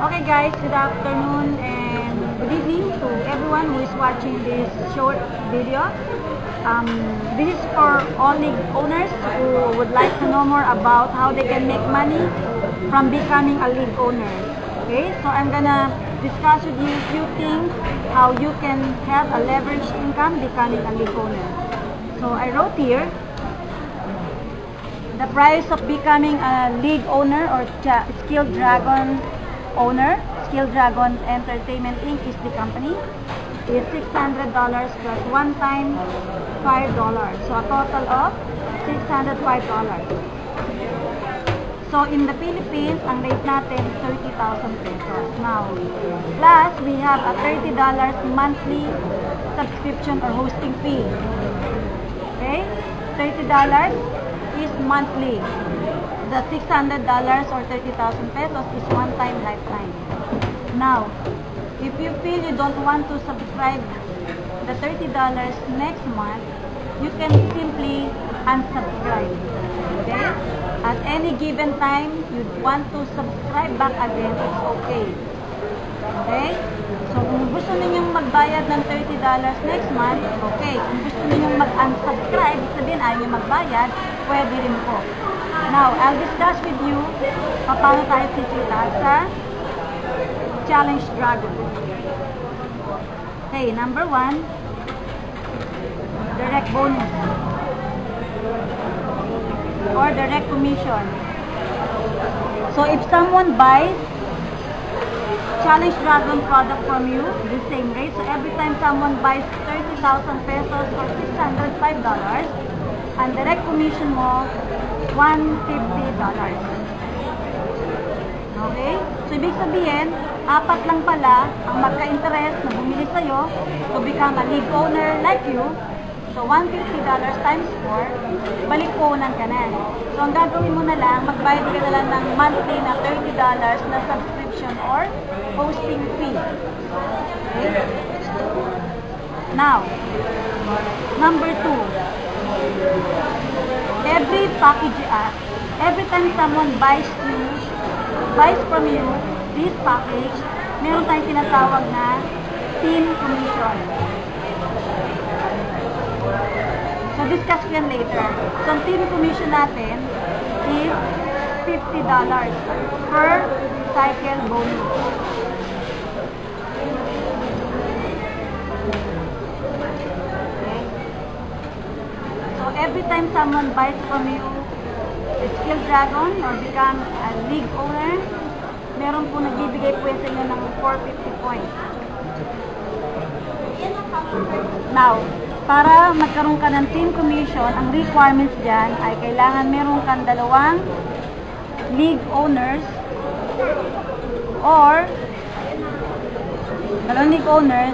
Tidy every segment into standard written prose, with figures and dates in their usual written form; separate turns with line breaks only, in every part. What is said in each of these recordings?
Okay guys, good afternoon and good evening to everyone who is watching this short video. This is for all league owners who would like to know more about how they can make money from becoming a league owner. Okay, so I'm gonna discuss with you a few things how you can have a leveraged income becoming a league owner. So I wrote here the price of becoming a league owner or Skill Dragon owner. Skill Dragon Entertainment Inc. is the company. Is $600 plus one time $5. So a total of $605. So in the Philippines, ang rate natin 30,000 pesos. Now, plus we have a $30 monthly subscription or hosting fee. Okay? $30 is monthly. The $600 or 30,000 pesos is one-time lifetime. Now, if you feel you don't want to subscribe the $30 next month, you can simply unsubscribe. Okay? At any given time, you want to subscribe back again, it's okay. Okay? So, kung gusto ninyong magbayad ng $30 next month, okay. Kung gusto ninyong mag-unsubscribe, sabihin ayaw nyo magbayad, pwede rin po. Now, I'll discuss with you paano tayo sisita sa Challenge Dragon. Okay, number 1, direct bonus or direct commission. So, if someone buys Challenge Dragon product from you, the same rate. So, every time someone buys 30,000 pesos or $605, ang direct commission mo, $150. Okay? So, ibig sabihin, 4 lang pala ang magka-interest na bumili sa'yo to become a league owner like you. So, $150 times 4, balik-ponan ka na. So, ang gagawin mo na lang, magbayad ka na lang ng monthly na $30 na subscription or hosting fee. Okay? Now, number 2. Every package, every time someone buys from you this package, meron tayong tinatawag na team commission. So, discuss yan later. So, ang team commission natin is $50 per cycle bonus. Okay? So, every time someone buys from you a Skill Dragon or become a league owner, meron po nagbibigay po sa inyo ng 450 points. Now, para magkaroon ka ng team commission, ang requirements dyan ay kailangan meron kang 2 league owners or 2 league owners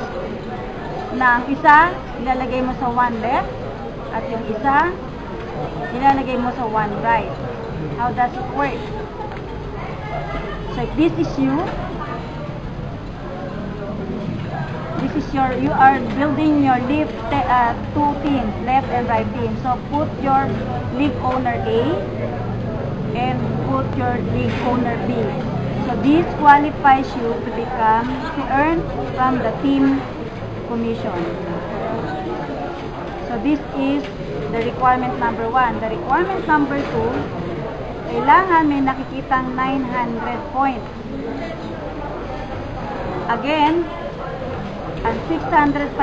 na ang isa ilalagay mo sa one left at yung isa ilalagay mo sa one right. How does it work? So if this is you, you are building your league 2 teams, left and right team. So put your league owner A and put your league owner B. So this qualifies you to earn from the team commission. So this is the requirement number 1. The requirement number 2, kailangan may nakikitang 900 points. Again, ang $605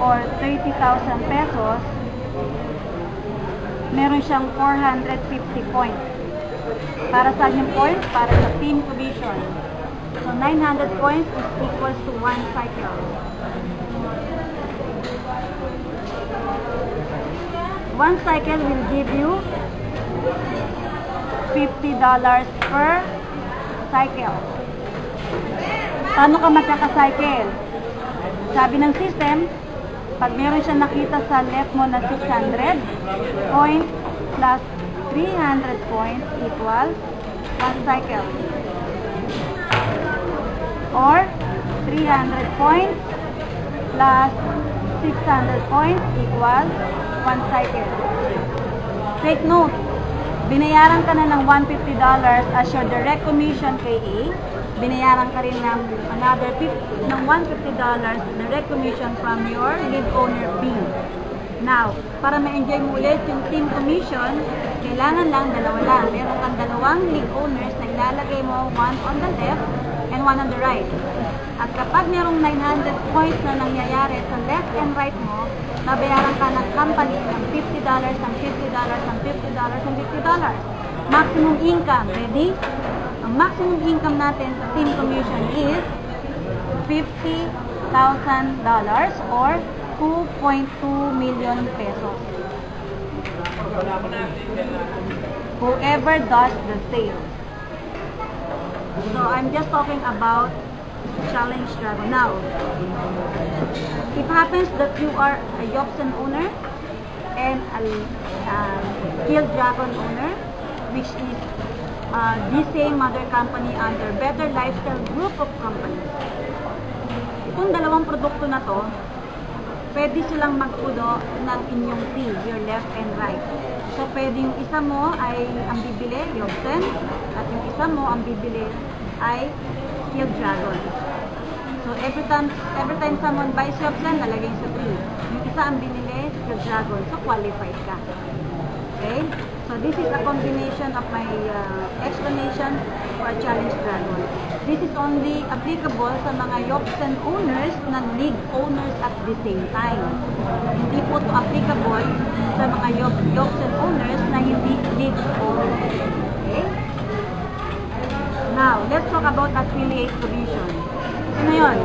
or 30,000 pesos, meron siyang 450 points. Para sa yung points? Para sa team commission. So, 900 points is equals to 1 cycle. One cycle will give you $50 per cycle. Paano ka magkaka-cycle? Sabi ng system, pag meron siya nakita sa left mo na 600 points plus 300 points equals 1 cycle. Or 300 points plus 600 points equals 1 cycle. Take note, binayaran ka na ng $150 as your direct commission kay A. Binayaran ka rin ng another $150 direct commission from your lead owner B. Now, para ma-enjoy mo ulit yung team commission, kailangan lang dalawa lang. Meron kang dalawang lead owners na ilalagay mo, one on the left and one on the right. At kapag merong 900 points na nangyayari sa left and right mo, babayaran ka ng company ng $50, ng $50, ng $50, ng $50. Maximum income, ready? Ang maximum income natin sa team commission is $50,000 or 2.2 million pesos. Whoever does the sale. So I'm just talking about Challenge Dragon. Now, it happens that you are a Yopsen owner and a Skilled Dragon owner, which is the same mother company under Better Lifestyle Group of Companies. Itong dalawang produkto na to, pwede silang magpuno ng inyong team, your left and right. So, pwede yung isa mo ay ang bibili, Yopsen, at yung isa mo ang bibili ay Skilled Dragon. So, every time someone buys Yopsen, nalagay sa team. Yung isa ang binili, Skilled Dragon. So, qualified ka. Okay? So, this is a combination of my explanation for Challenge Dragon. This is only applicable sa mga Yopsen owners na league owners at the same time. Hindi po ito applicable sa mga Yopsen owners na hindi league owners. Okay? Now, let's talk about affiliate commission. Ano yun?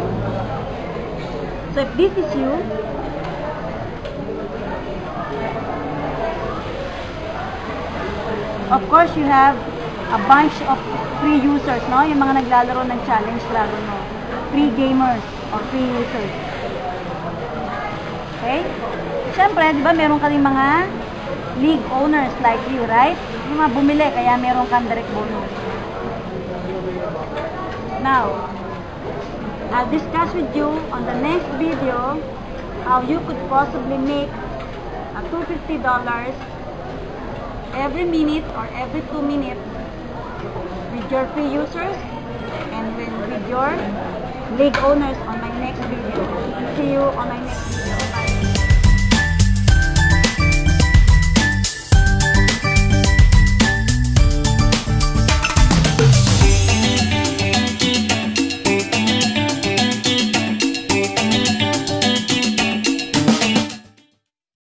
So, if this is you, of course, you have a bunch of free users, no? Yung mga naglalaro ng Challenge Dragon mo. Free gamers or free users. Okay? Siyempre, di ba, meron ka rin mga league owners like you, right? Yung mga bumili, kaya meron kang direct bonus. Now, I'll discuss with you on the next video how you could possibly make $250 every minute or every 2 minutes with your free users and with your league owners on my next video. See you on my next video.